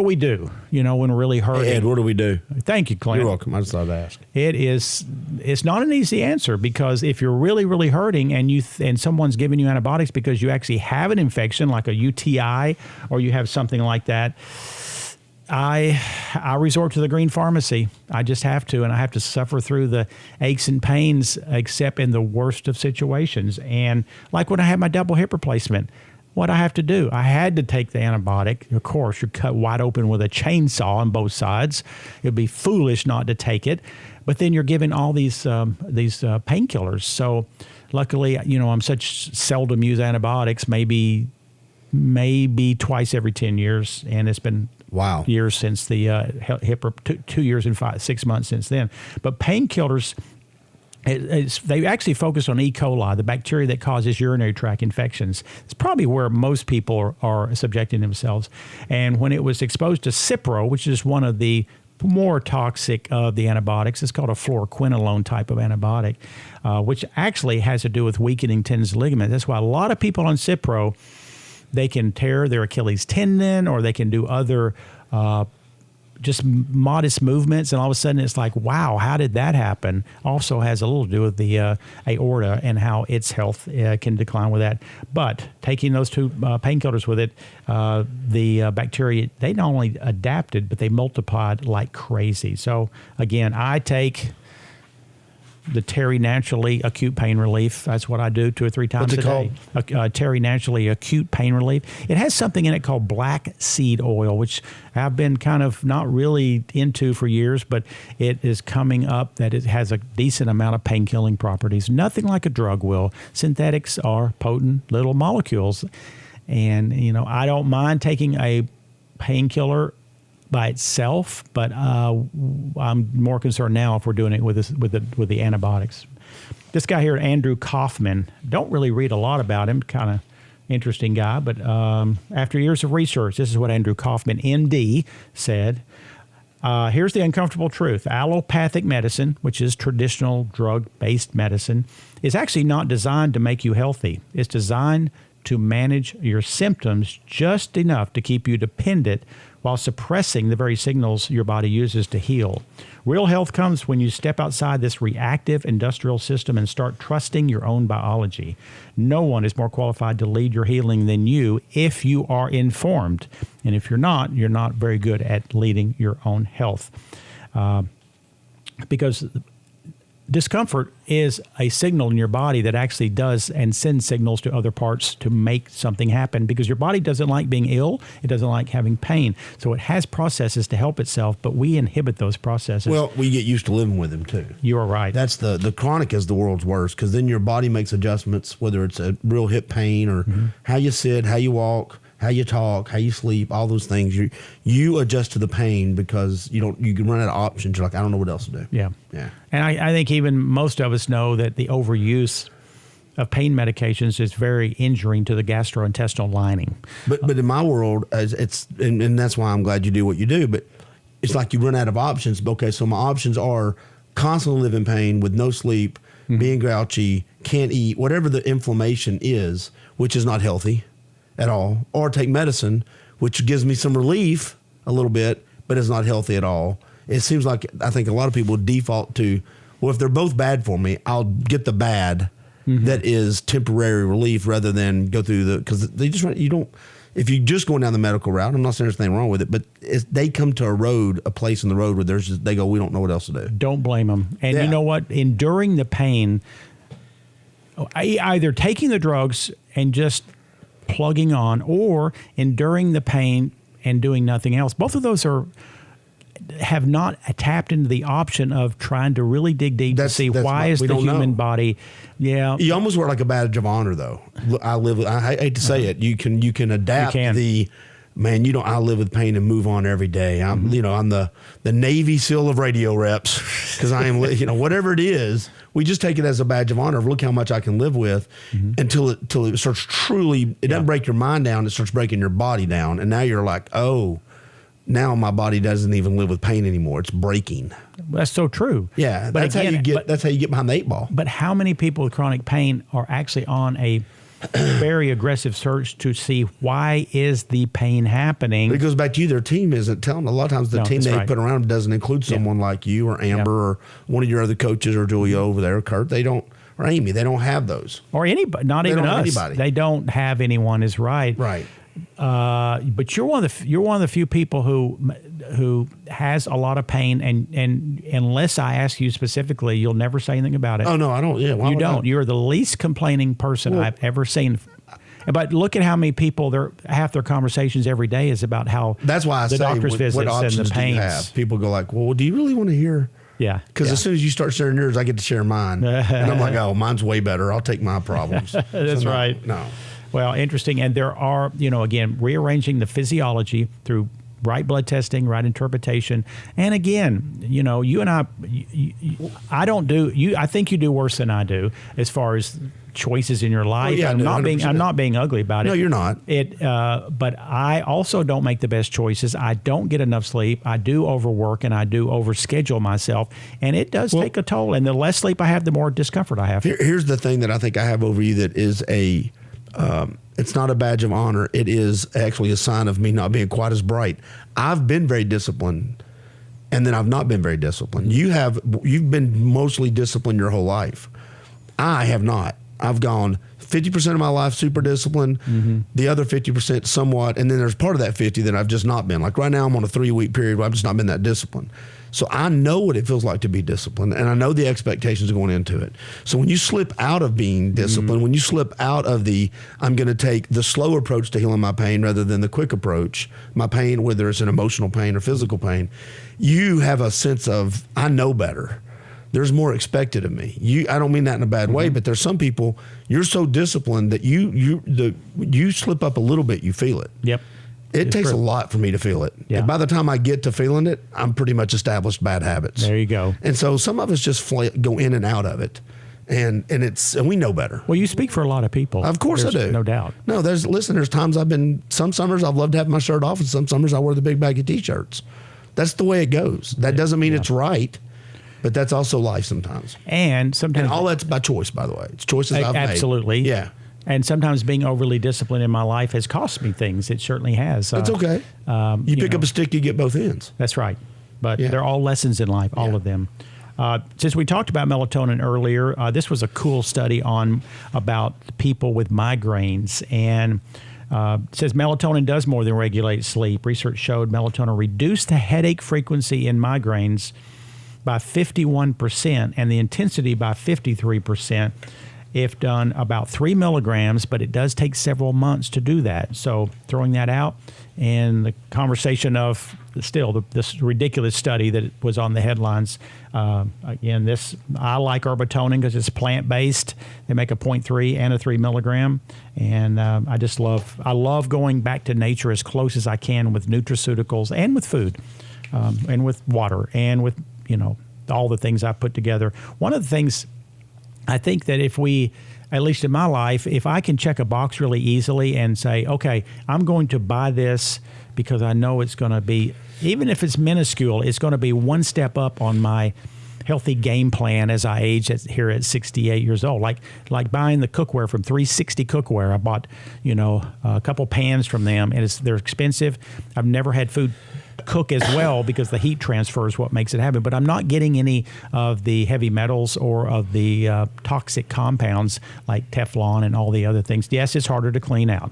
[SPEAKER 1] we do, when we're really hurting?
[SPEAKER 2] Hey, Ed, what do we do?
[SPEAKER 1] Thank you, Clint.
[SPEAKER 2] You're welcome. I just thought I'd ask.
[SPEAKER 1] It's not an easy answer, because if you're really, really hurting and someone's giving you antibiotics because you actually have an infection like a UTI or you have something like that, I resort to the green pharmacy. I just have to, and I have to suffer through the aches and pains, except in the worst of situations. And like when I had my double hip replacement, what I have to do, I had to take the antibiotic. Of course, you're cut wide open with a chainsaw on both sides. It'd be foolish not to take it. But then you're given all these painkillers. So luckily, I'm such seldom use antibiotics, maybe twice every 10 years. And it's been years since the hip, 2 years and 6 months since then. But painkillers, they actually focus on E. coli, the bacteria that causes urinary tract infections. It's probably where most people are subjecting themselves. And when it was exposed to Cipro, which is one of the more toxic of the antibiotics, it's called a fluoroquinolone type of antibiotic, which actually has to do with weakening tendons and ligaments. That's why a lot of people on Cipro, they can tear their Achilles tendon, or they can do other just modest movements, and all of a sudden it's like, wow, how did that happen? Also has a little to do with the aorta and how its health can decline with that. But taking those two painkillers with it, the bacteria, they not only adapted, but they multiplied like crazy. So again, I take the Terry Naturally Acute Pain Relief. That's what I do 2 or 3 times a day. What's it called? Terry Naturally Acute Pain Relief. It has something in it called black seed oil, which I've been kind of not really into for years, but it is coming up that it has a decent amount of pain-killing properties. Nothing like a drug will. Synthetics are potent little molecules. And, I don't mind taking a painkiller by itself, but I'm more concerned now if we're doing it with the antibiotics. This guy here, Andrew Kaufman, don't really read a lot about him. Kind of interesting guy, but after years of research, this is what Andrew Kaufman, MD, said. Here's the uncomfortable truth. Allopathic medicine, which is traditional drug-based medicine, is actually not designed to make you healthy. It's designed to manage your symptoms just enough to keep you dependent while suppressing the very signals your body uses to heal. Real health comes when you step outside this reactive industrial system and start trusting your own biology. No one is more qualified to lead your healing than you if you are informed. And if you're not very good at leading your own health. Because discomfort is a signal in your body that actually does and sends signals to other parts to make something happen, because your body doesn't like being ill. It doesn't like having pain. So it has processes to help itself, but we inhibit those processes.
[SPEAKER 2] Well, we get used to living with them too.
[SPEAKER 1] You are right.
[SPEAKER 2] That's the chronic is the world's worst, because then your body makes adjustments, whether it's a real hip pain or how you sit, how you walk, how you talk, how you sleep, all those things. You adjust to the pain because you can run out of options. You're like, I don't know what else to do.
[SPEAKER 1] Yeah. And I think even most of us know that the overuse of pain medications is very injuring to the gastrointestinal lining.
[SPEAKER 2] But in my world, and that's why I'm glad you do what you do, but it's like you run out of options. Okay, so my options are constantly live in pain with no sleep, being grouchy, can't eat, whatever the inflammation is, which is not healthy at all, or take medicine, which gives me some relief a little bit, but it's not healthy at all. It seems like I think a lot of people default to, well, if they're both bad for me, I'll get the bad that is temporary relief rather than go through because they just, if you're just going down the medical route, I'm not saying there's anything wrong with it, but they come to a place in the road where they go, we don't know what else to do.
[SPEAKER 1] Don't blame them. And you know what? Enduring the pain, either taking the drugs and just plugging on, or enduring the pain and doing nothing else. Both of those have not tapped into the option of trying to really dig deep to see why is the human body. Yeah,
[SPEAKER 2] you almost wear like a badge of honor, though. I hate to say it. You can adapt the. Man, I live with pain and move on every day. I'm the Navy SEAL of radio reps, because I am, whatever it is, we just take it as a badge of honor. Look how much I can live with, until it starts truly. It doesn't break your mind down. It starts breaking your body down, and now you're like, oh, now my body doesn't even live with pain anymore. It's breaking.
[SPEAKER 1] That's so true.
[SPEAKER 2] Yeah, but that's how you get behind the 8 ball.
[SPEAKER 1] But how many people with chronic pain are actually on a very aggressive search to see why is the pain happening?
[SPEAKER 2] But it goes back to you. Their team isn't telling them. A lot of times the team they put around them doesn't include someone like you or Amber or one of your other coaches or Julia over there, Kurt. They don't, or Amy. They don't have those.
[SPEAKER 1] Or anybody, not even us. Anybody. They don't have anyone is right.
[SPEAKER 2] Right.
[SPEAKER 1] But you're one of the few people who has a lot of pain, and unless I ask you specifically, you'll never say anything about it.
[SPEAKER 2] Oh no, I don't. Yeah,
[SPEAKER 1] you don't. You're the least complaining person I've ever seen. But look at how many people half their conversations every day is about how
[SPEAKER 2] that's why I
[SPEAKER 1] the
[SPEAKER 2] say
[SPEAKER 1] doctor's visits
[SPEAKER 2] what options
[SPEAKER 1] and the pains.
[SPEAKER 2] Do you have? People go like, well, do you really want to hear?
[SPEAKER 1] Yeah.
[SPEAKER 2] Because as soon as you start sharing yours, I get to share mine, and I'm like, oh, mine's way better. I'll take my problems.
[SPEAKER 1] That's right.
[SPEAKER 2] No.
[SPEAKER 1] Well, interesting. And there are, again, rearranging the physiology through right blood testing, right interpretation. And again, you and I think you do worse than I do as far as choices in your life.
[SPEAKER 2] Well, yeah,
[SPEAKER 1] I'm not being ugly about it.
[SPEAKER 2] No, you're not.
[SPEAKER 1] But I also don't make the best choices. I don't get enough sleep. I do overwork and I do overschedule myself. And it does take a toll. And the less sleep I have, the more discomfort I have.
[SPEAKER 2] Here's the thing that I think I have over you that is it's not a badge of honor. It is actually a sign of me not being quite as bright. I've been very disciplined, and then I've not been very disciplined. You've been mostly disciplined your whole life. I have not. I've gone 50% of my life super disciplined, the other 50% somewhat, and then there's part of that 50 that I've just not been. Like right now I'm on a 3-week period where I've just not been that disciplined. So I know what it feels like to be disciplined, and I know the expectations going into it. So when you slip out of being disciplined, when you slip out of I'm going to take the slow approach to healing my pain rather than the quick approach, my pain, whether it's an emotional pain or physical pain, you have a sense of, I know better. There's more expected of me. I don't mean that in a bad way, but there's some people, you're so disciplined that you slip up a little bit, you feel it.
[SPEAKER 1] Yep.
[SPEAKER 2] It takes a lot for me to feel it.
[SPEAKER 1] Yeah.
[SPEAKER 2] And by the time I get to feeling it, I'm pretty much established bad habits.
[SPEAKER 1] There you go.
[SPEAKER 2] And so some of us just go in and out of it. And we know better.
[SPEAKER 1] Well, you speak for a lot of people.
[SPEAKER 2] Of course I do.
[SPEAKER 1] No doubt.
[SPEAKER 2] No, there's times some summers I've loved having my shirt off, and some summers I wear the big bag of T-shirts. That's the way it goes. That doesn't mean it's right, but that's also life sometimes.
[SPEAKER 1] And sometimes.
[SPEAKER 2] And all that's by choice, by the way. It's choices I've made.
[SPEAKER 1] Absolutely.
[SPEAKER 2] Yeah.
[SPEAKER 1] And sometimes being overly disciplined in my life has cost me things. It certainly has.
[SPEAKER 2] That's okay. You pick up a stick, you get both ends.
[SPEAKER 1] That's right. But they're all lessons in life, all of them. Since we talked about melatonin earlier, this was a cool study about people with migraines. And it says melatonin does more than regulate sleep. Research showed melatonin reduced the headache frequency in migraines by 51% and the intensity by 53%. If done about 3 milligrams, but it does take several months to do that. So throwing that out, and the conversation of this ridiculous study that was on the headlines. Again, I like Herbatonin because it's plant-based. They make a 0.3 and a 3 milligram, and I love going back to nature as close as I can with nutraceuticals and with food, and with water, and with all the things I put together. One of the things I think that if we, at least in my life, if I can check a box really easily and say, okay, I'm going to buy this because I know it's going to be, even if it's minuscule, it's going to be one step up on my healthy game plan as I age here at 68 years old. Like buying the cookware from 360 Cookware. I bought, a couple pans from them, and they're expensive. I've never had food cook as well because the heat transfer is what makes it happen. But I'm not getting any of the heavy metals or of the toxic compounds like Teflon and all the other things. Yes, it's harder to clean out,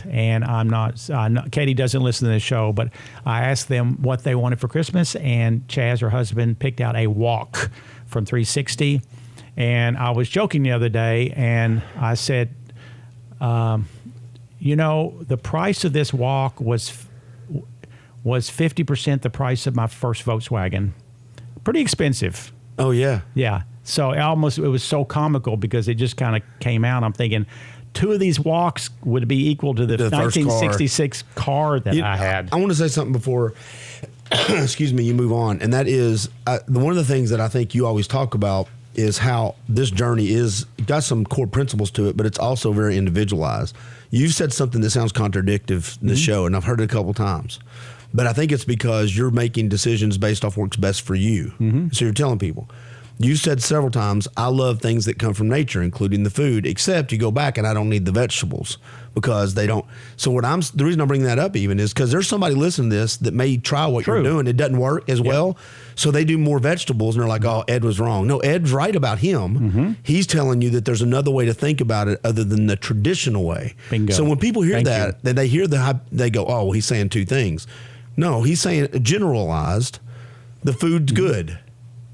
[SPEAKER 1] and I'm not. Katie doesn't listen to this show, but I asked them what they wanted for Christmas, and Chaz, her husband, picked out a wok from 360. And I was joking the other day, and I said, the price of this walk was 50% the price of my first Volkswagen. Pretty expensive.
[SPEAKER 2] Oh, yeah.
[SPEAKER 1] Yeah. So it was so comical because it just kind of came out. I'm thinking 2 of these walks would be equal to the
[SPEAKER 2] first
[SPEAKER 1] 1966 car that I had.
[SPEAKER 2] I want to say something before, excuse me, you move on. And that is one of the things that I think you always talk about is how this journey got some core principles to it, but it's also very individualized. You've said something that sounds contradictory in the show, and I've heard it a couple times. But I think it's because you're making decisions based off what's best for you. So you're telling people. You said several times, I love things that come from nature, including the food, except you go back and I don't need the vegetables because they don't. So the reason I'm bringing that up even is because there's somebody listening to this that may try what you're doing. It doesn't work as well. So they do more vegetables and they're like, oh, Ed was wrong. No, Ed's right about him. He's telling you that there's another way to think about it other than the traditional way.
[SPEAKER 1] Bingo.
[SPEAKER 2] So when people hear then they hear they go, oh, well, he's saying 2 things. No, he's saying generalized, the food's good.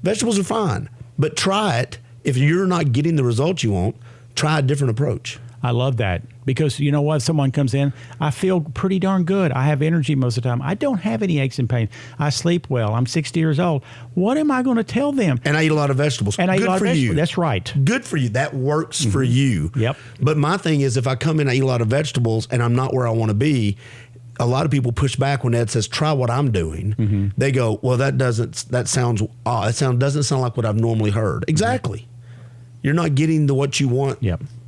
[SPEAKER 2] Vegetables are fine, but try it. If you're not getting the results you want, try a different approach.
[SPEAKER 1] I love that because you know what? Someone comes in, I feel pretty darn good. I have energy most of the time. I don't have any aches and pain. I sleep well. I'm 60 years old. What am I going to tell them?
[SPEAKER 2] And I eat a lot of vegetables.
[SPEAKER 1] And I eat a lot of vegetables.
[SPEAKER 2] You.
[SPEAKER 1] That's right.
[SPEAKER 2] Good for you. That works for you.
[SPEAKER 1] Yep.
[SPEAKER 2] But my thing is if I come in, I eat a lot of vegetables and I'm not where I want to be, a lot of people push back when Ed says, try what I'm doing. They go, well, that sounds odd. Doesn't sound like what I've normally heard. Exactly. You're not getting what you want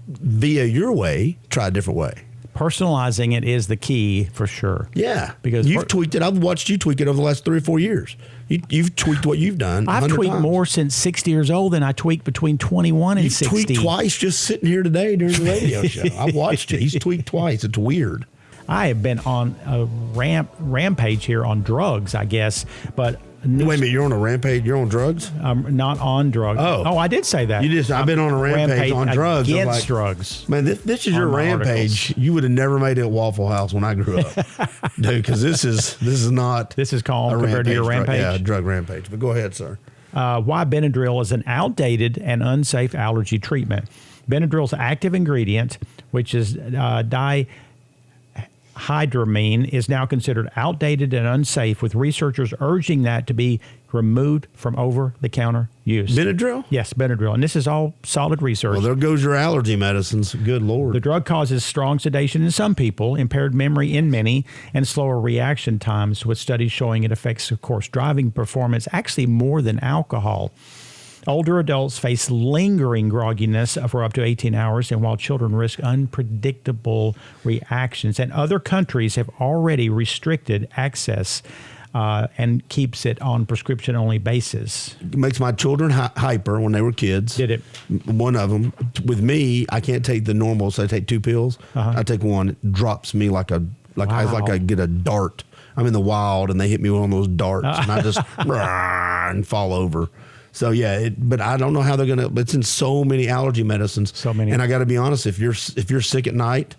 [SPEAKER 2] via your way. Try a different way.
[SPEAKER 1] Personalizing it is the key for sure.
[SPEAKER 2] Yeah. Because you've tweaked it. I've watched you tweak it over the last 3 or 4 years. You've tweaked what you've done.
[SPEAKER 1] I've tweaked
[SPEAKER 2] times.
[SPEAKER 1] more since 60 years old than I tweaked between 21 and 60.
[SPEAKER 2] You've tweaked twice just sitting here today during the radio show. I've watched it. He's tweaked twice. It's weird.
[SPEAKER 1] I have been on a rampage here on drugs, I guess. But
[SPEAKER 2] wait a minute, you're on a rampage? You're on drugs?
[SPEAKER 1] I'm not on drugs. Oh, I did say that.
[SPEAKER 2] You just. I've been on a rampage on drugs.
[SPEAKER 1] Against drugs.
[SPEAKER 2] Man, this is your rampage. Articles. You would have never made it at Waffle House when I grew up, dude. Because this is not.
[SPEAKER 1] This is calm compared to your rampage.
[SPEAKER 2] Drug rampage. But go ahead, sir.
[SPEAKER 1] Why Benadryl is an outdated and unsafe allergy treatment. Benadryl's active ingredient, which is dihydramine, is now considered outdated and unsafe, with researchers urging that to be removed from over-the-counter use.
[SPEAKER 2] Benadryl?
[SPEAKER 1] Yes, Benadryl. And this is all solid research.
[SPEAKER 2] Well, there goes your allergy medicines. Good Lord.
[SPEAKER 1] The drug causes strong sedation in some people, impaired memory in many, and slower reaction times, with studies showing it affects, of course, driving performance actually more than alcohol. Older adults face lingering grogginess for up to 18 hours, and while children risk unpredictable reactions. And other countries have already restricted access and keeps it on prescription-only basis.
[SPEAKER 2] It makes my children hyper when they were kids.
[SPEAKER 1] Did it?
[SPEAKER 2] One of them. With me, I can't take the normal, so I take 2 pills. I take one. It drops me like I get a dart. I'm in the wild, and they hit me with one of those darts, and I just and fall over. So yeah, but I don't know how they're gonna. It's in so many allergy medicines.
[SPEAKER 1] So many.
[SPEAKER 2] And I got to be honest, if you're sick at night,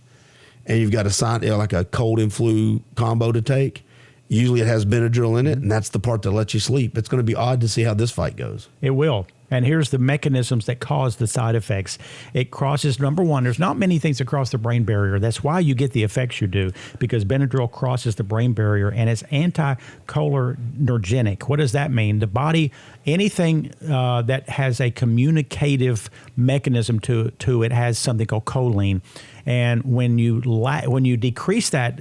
[SPEAKER 2] and you've got like a cold and flu combo to take, usually it has Benadryl in it, and that's the part that lets you sleep. It's going to be odd to see how this fight goes.
[SPEAKER 1] It will. And here's the mechanisms that cause the side effects. It crosses, number one, there's not many things that cross the brain barrier. That's why you get the effects you do, because Benadryl crosses the brain barrier, and it's anticholinergic. What does that mean? The body, anything that has a communicative mechanism to it has something called choline. And when you decrease that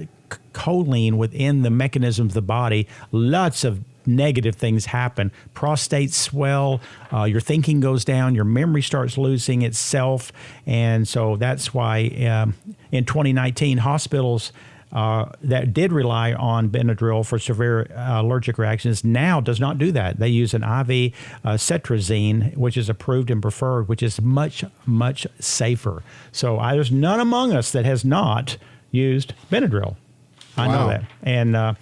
[SPEAKER 1] choline within the mechanism of the body, lots of negative things happen. Prostates swell, your thinking goes down, your memory starts losing itself. And so that's why in 2019, hospitals that did rely on Benadryl for severe allergic reactions now does not do that. They use an IV cetrizine, which is approved and preferred, which is much, much safer. So there's none among us that has not used Benadryl. I know that. And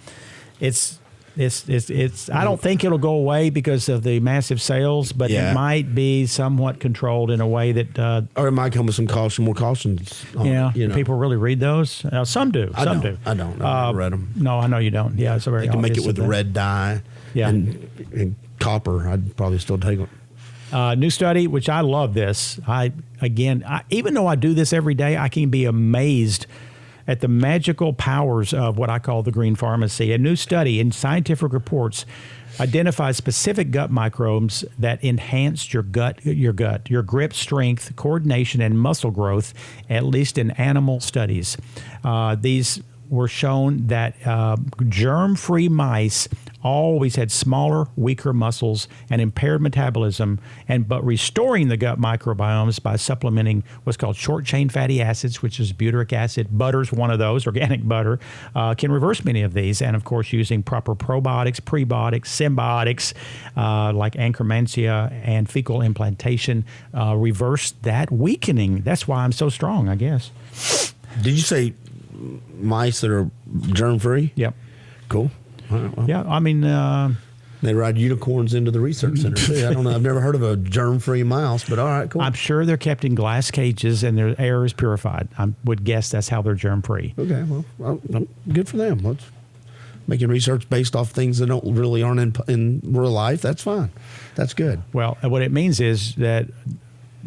[SPEAKER 1] it's I don't think it'll go away because of the massive sales, but it might be somewhat controlled in a way that
[SPEAKER 2] or it might come with some more cautions.
[SPEAKER 1] People really read those. Some do.
[SPEAKER 2] I don't. I read them.
[SPEAKER 1] No, I know you don't. Yeah, it's very.
[SPEAKER 2] They can make it with red dye.
[SPEAKER 1] Yeah.
[SPEAKER 2] And copper. I'd probably still take it.
[SPEAKER 1] New study, which I love this. Even though I do this every day, I can be amazed at the magical powers of what I call the green pharmacy. A new study in scientific reports identifies specific gut microbes that enhance your grip strength, coordination, and muscle growth, at least in animal studies. These were shown that germ-free mice always had smaller, weaker muscles and impaired metabolism, but restoring the gut microbiomes by supplementing what's called short-chain fatty acids, which is butyric acid. Butter's one of those, organic butter, can reverse many of these. And, of course, using proper probiotics, prebiotics, symbiotics, like Anchormansia and fecal implantation, reverse that weakening. That's why I'm so strong, I guess.
[SPEAKER 2] Did you say mice that are germ-free?
[SPEAKER 1] Yep.
[SPEAKER 2] Cool. All right, well.
[SPEAKER 1] Yeah, I mean...
[SPEAKER 2] they ride unicorns into the research center, too. I don't know. I've never heard of a germ-free mouse, but all right, cool.
[SPEAKER 1] I'm sure they're kept in glass cages and their air is purified. I would guess that's how they're germ-free.
[SPEAKER 2] Okay, well, good for them. Let's making research based off things that aren't in real life. That's fine. That's good.
[SPEAKER 1] Well, what it means is that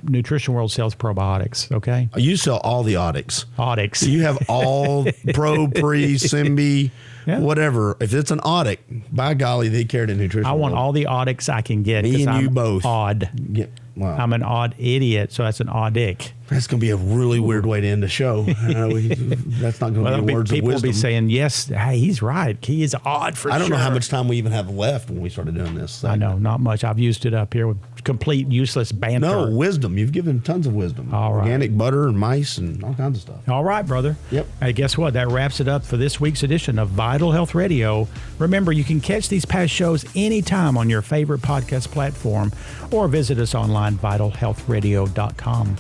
[SPEAKER 1] Nutrition World sells probiotics, okay?
[SPEAKER 2] You sell all the autics.
[SPEAKER 1] Autics.
[SPEAKER 2] You have all pro, pre, Symbi, whatever. If it's an autic, by golly, they carry it in Nutrition
[SPEAKER 1] I want
[SPEAKER 2] World.
[SPEAKER 1] all the autics I can get.
[SPEAKER 2] Me and
[SPEAKER 1] I'm
[SPEAKER 2] you both.
[SPEAKER 1] Odd.
[SPEAKER 2] Yeah, wow.
[SPEAKER 1] I'm an odd idiot, so that's an audic.
[SPEAKER 2] That's going to be a really weird way to end the show. That's not going to be words of wisdom.
[SPEAKER 1] People will be saying, yes, hey, he's right. He is odd for sure.
[SPEAKER 2] I don't know how much time we even have left when we started doing this segment.
[SPEAKER 1] I know, not much. I've used it up here with complete useless banter.
[SPEAKER 2] No, wisdom. You've given tons of wisdom.
[SPEAKER 1] All right.
[SPEAKER 2] Organic butter and mice and all kinds of stuff.
[SPEAKER 1] All right, brother.
[SPEAKER 2] Yep.
[SPEAKER 1] Hey, guess what? That wraps it up for this week's edition of Vital Health Radio. Remember, you can catch these past shows anytime on your favorite podcast platform or visit us online, vitalhealthradio.com.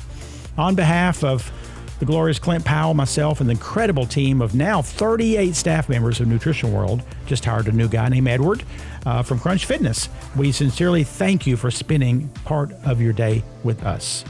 [SPEAKER 1] On behalf of the glorious Clint Powell, myself, and the incredible team of now 38 staff members of Nutrition World, just hired a new guy named Edward from Crunch Fitness, we sincerely thank you for spending part of your day with us.